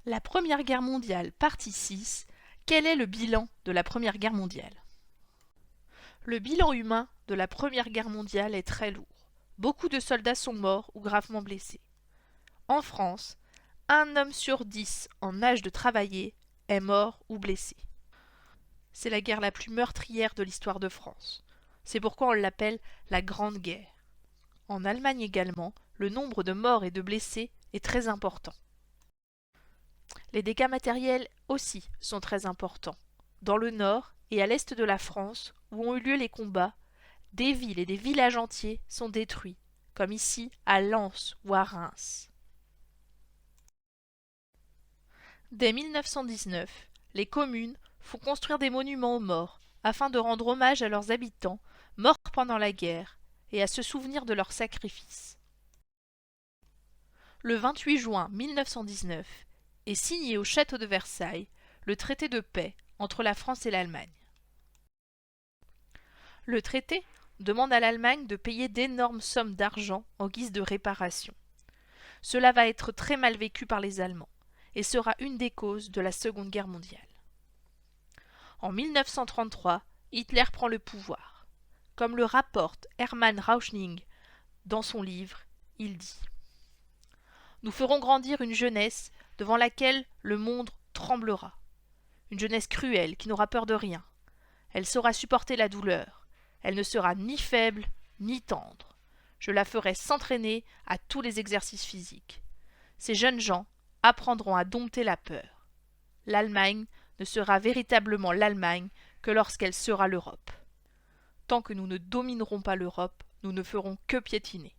La Première Guerre mondiale, partie 6. Quel est le bilan de la Première Guerre mondiale? Le bilan humain de la Première Guerre mondiale est très lourd. Beaucoup de soldats sont morts ou gravement blessés. En France, un homme sur 10 en âge de travailler est mort ou blessé. C'est la guerre la plus meurtrière de l'histoire de France. C'est pourquoi on l'appelle la Grande Guerre. En Allemagne également, le nombre de morts et de blessés est très important. Les dégâts matériels aussi sont très importants. Dans le nord et à l'est de la France, où ont eu lieu les combats, des villes et des villages entiers sont détruits, comme ici à Lens ou à Reims. Dès 1919, les communes font construire des monuments aux morts afin de rendre hommage à leurs habitants morts pendant la guerre et à se souvenir de leurs sacrifices. Le 28 juin 1919 est signé au château de Versailles le traité de paix entre la France et l'Allemagne. Le traité demande à l'Allemagne de payer d'énormes sommes d'argent en guise de réparation. Cela va être très mal vécu par les Allemands et sera une des causes de la Seconde Guerre mondiale. En 1933, Hitler prend le pouvoir. Comme le rapporte Hermann Rauschning dans son livre, il dit « Nous ferons grandir une jeunesse devant laquelle le monde tremblera. Une jeunesse cruelle qui n'aura peur de rien. Elle saura supporter la douleur. Elle ne sera ni faible ni tendre. Je la ferai s'entraîner à tous les exercices physiques. Ces jeunes gens apprendront à dompter la peur. L'Allemagne ne sera véritablement l'Allemagne que lorsqu'elle sera l'Europe. Tant que nous ne dominerons pas l'Europe, nous ne ferons que piétiner.